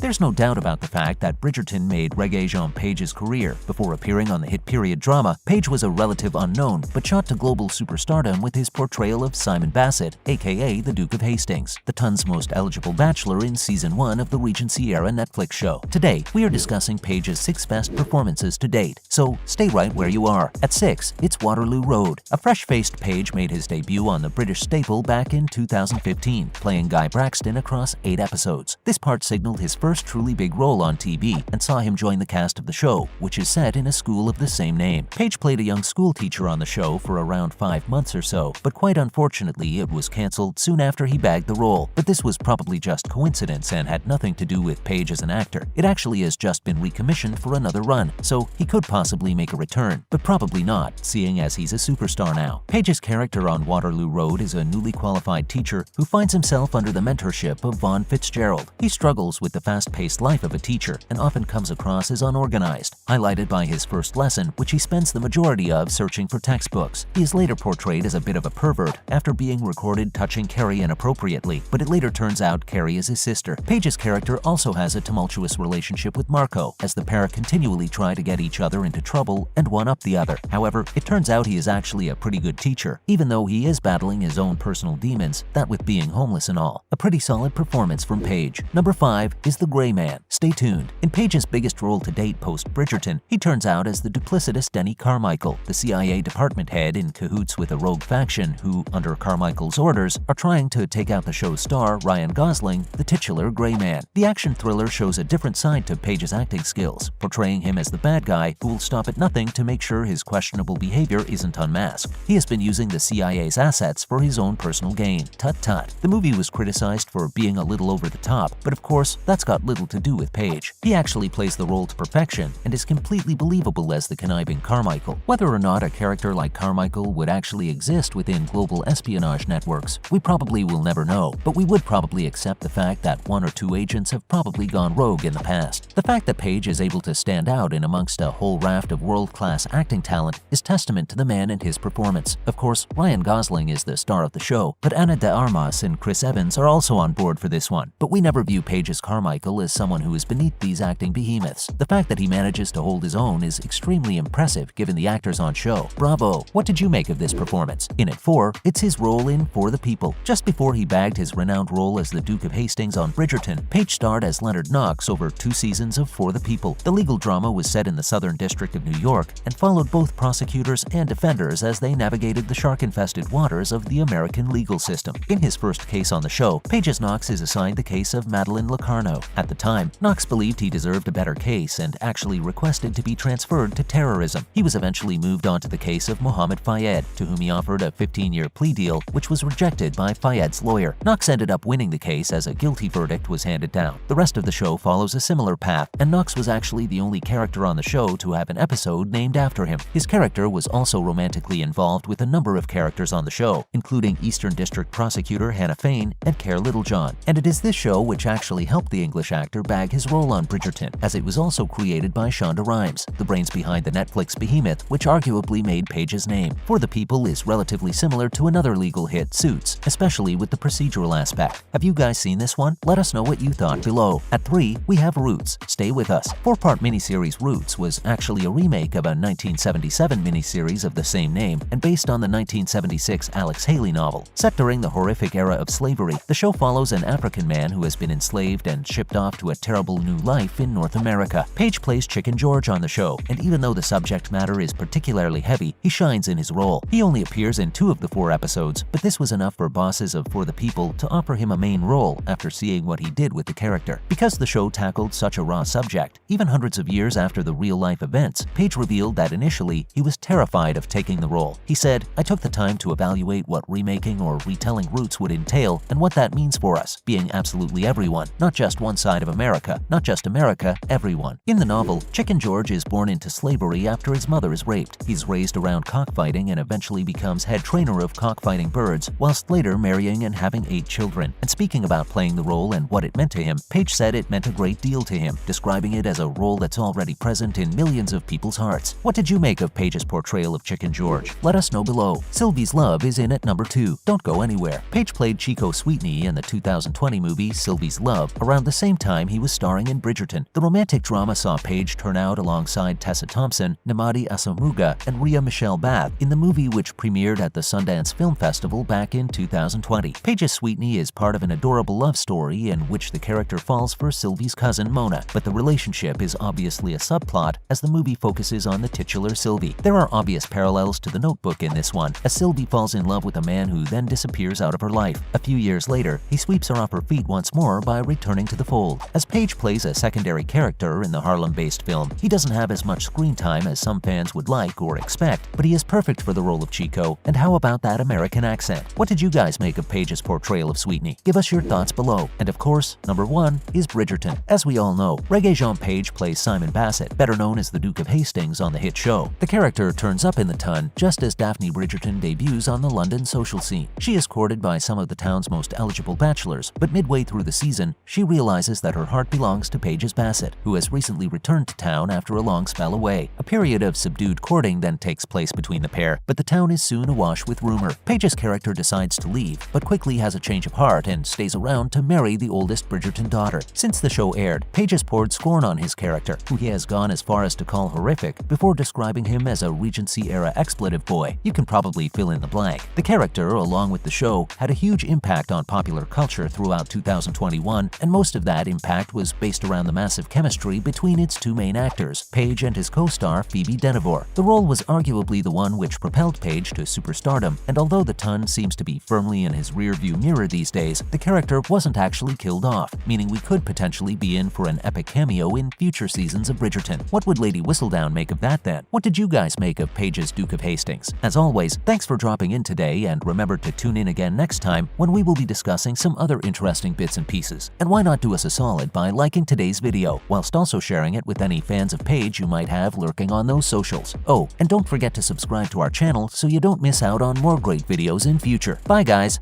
There's no doubt about the fact that Bridgerton made Regé Page's career. Before appearing on the hit period drama, Page was a relative unknown, but shot to global superstardom with his portrayal of Simon Bassett, aka the Duke of Hastings, the ton's most eligible bachelor in Season 1 of the Regency-era Netflix show. Today, we are discussing Page's 6 best performances to date, so stay right where you are. At 6, it's Waterloo Road. A fresh-faced Page made his debut on the British staple back in 2015, playing Guy Braxton across 8 episodes. This part signaled his first truly big role on TV and saw him join the cast of the show, which is set in a school of the same name. Page played a young school teacher on the show for around 5 months or so, but quite unfortunately it was cancelled soon after he bagged the role. But this was probably just coincidence and had nothing to do with Page as an actor. It actually has just been recommissioned for another run, so he could possibly make a return, but probably not, seeing as he's a superstar now. Page's character on Waterloo Road is a newly qualified teacher who finds himself under the mentorship of Vaughn Fitzgerald. He struggles with the fast-paced life of a teacher and often comes across as unorganized, highlighted by his first lesson, which he spends the majority of searching for textbooks. He is later portrayed as a bit of a pervert after being recorded touching Carrie inappropriately, but it later turns out Carrie is his sister. Page's character also has a tumultuous relationship with Marco, as the pair continually try to get each other into trouble and one-up the other. However, it turns out he is actually a pretty good teacher, even though he is battling his own personal demons, that with being homeless and all. A pretty solid performance from Page. Number 5 is The Gray Man. Stay tuned. In Page's biggest role to date post-Bridgerton, he turns out as the duplicitous Denny Carmichael, the CIA department head in cahoots with a rogue faction who, under Carmichael's orders, are trying to take out the show's star, Ryan Gosling, the titular Gray Man. The action thriller shows a different side to Page's acting skills, portraying him as the bad guy who will stop at nothing to make sure his questionable behavior isn't unmasked. He has been using the CIA's assets for his own personal gain. Tut-tut. The movie was criticized for being a little over the top, but of course, that's got little to do with Page. He actually plays the role to perfection and is completely believable as the conniving Carmichael. Whether or not a character like Carmichael would actually exist within global espionage networks, we probably will never know, but we would probably accept the fact that 1 or 2 agents have probably gone rogue in the past. The fact that Page is able to stand out in amongst a whole raft of world-class acting talent is testament to the man and his performance. Of course, Ryan Gosling is the star of the show, but Ana de Armas and Chris Evans are also on board for this one. But we never view Page's Carmichael as someone who is beneath these acting behemoths. The fact that he manages to hold his own is extremely impressive given the actors on show. Bravo! What did you make of this performance? In at 4, it's his role in For the People. Just before he bagged his renowned role as the Duke of Hastings on Bridgerton, Page starred as Leonard Knox over 2 seasons of For the People. The legal drama was set in the Southern District of New York and followed both prosecutors and defenders as they navigated the shark-infested waters of the American legal system. In his first case on the show, Page's Knox is assigned the case of Madeleine Locarno. At the time, Knox believed he deserved a better case and actually requested to be transferred to terrorism. He was eventually moved on to the case of Mohammed Fayed, to whom he offered a 15-year plea deal, which was rejected by Fayed's lawyer. Knox ended up winning the case as a guilty verdict was handed down. The rest of the show follows a similar path, and Knox was actually the only character on the show to have an episode named after him. His character was also romantically involved with a number of characters on the show, including Eastern District Prosecutor Hannah Fane and Care Littlejohn. And it is this show which actually helped the English actor bag his role on Bridgerton, as it was also created by Shonda Rhimes, the brains behind the Netflix behemoth, which arguably made Page's name. For the People is relatively similar to another legal hit, Suits, especially with the procedural aspect. Have you guys seen this one? Let us know what you thought below. At 3, we have Roots. Stay with us. 4-part miniseries Roots was actually a remake of a 1977 miniseries of the same name and based on the 1976 Alex Haley novel. Set during the horrific era of slavery, the show follows an African man who has been enslaved and shipped off to a terrible new life in North America. Page plays Chicken George on the show, and even though the subject matter is particularly heavy, he shines in his role. He only appears in 2 of the 4 episodes, but this was enough for bosses of For the People to offer him a main role after seeing what he did with the character. Because the show tackled such a raw subject, even hundreds of years after the real-life events, Page revealed that initially he was terrified of taking the role. He said, "I took the time to evaluate what remaking or retelling Roots would entail and what that means for us, being absolutely everyone, not just one side of America, not just America, everyone." In the novel, Chicken George is born into slavery after his mother is raped. He's raised around cockfighting and eventually becomes head trainer of cockfighting birds, whilst later marrying and having 8 children. And speaking about playing the role and what it meant to him, Page said it meant a great deal to him, describing it as a role that's already present in millions of people's hearts. What did you make of Page's portrayal of Chicken George? Let us know below. Sylvie's Love is in at number 2. Don't go anywhere. Page played Chico Sweetney in the 2020 movie Sylvie's Love around the same same time he was starring in Bridgerton. The romantic drama saw Page turn out alongside Tessa Thompson, Nnamdi Asomugha, and Rhea Michelle Bath in the movie which premiered at the Sundance Film Festival back in 2020. Page's Sweetney is part of an adorable love story in which the character falls for Sylvie's cousin Mona, but the relationship is obviously a subplot as the movie focuses on the titular Sylvie. There are obvious parallels to The Notebook in this one, as Sylvie falls in love with a man who then disappears out of her life. A few years later, he sweeps her off her feet once more by returning to the fold. As Page plays a secondary character in the Harlem-based film, he doesn't have as much screen time as some fans would like or expect, but he is perfect for the role of Chico. And how about that American accent? What did you guys make of Page's portrayal of Sweetney? Give us your thoughts below. And of course, number 1 is Bridgerton. As we all know, Regé Page plays Simon Bassett, better known as the Duke of Hastings on the hit show. The character turns up in the ton just as Daphne Bridgerton debuts on the London social scene. She is courted by some of the town's most eligible bachelors, but midway through the season, she realizes that her heart belongs to Page's Bassett, who has recently returned to town after a long spell away. A period of subdued courting then takes place between the pair, but the town is soon awash with rumor. Page's character decides to leave, but quickly has a change of heart and stays around to marry the oldest Bridgerton daughter. Since the show aired, Page has poured scorn on his character, who he has gone as far as to call horrific, before describing him as a Regency-era expletive boy. You can probably fill in the blank. The character, along with the show, had a huge impact on popular culture throughout 2021, and most of that impact was based around the massive chemistry between its two main actors, Page and his co-star Phoebe Denevor. The role was arguably the one which propelled Page to superstardom, and although the ton seems to be firmly in his rearview mirror these days, the character wasn't actually killed off, meaning we could potentially be in for an epic cameo in future seasons of Bridgerton. What would Lady Whistledown make of that then? What did you guys make of Page's Duke of Hastings? As always, thanks for dropping in today, and remember to tune in again next time when we will be discussing some other interesting bits and pieces. And why not do us a solid by liking today's video, whilst also sharing it with any fans of Page you might have lurking on those socials. Oh, and don't forget to subscribe to our channel so you don't miss out on more great videos in future. Bye guys!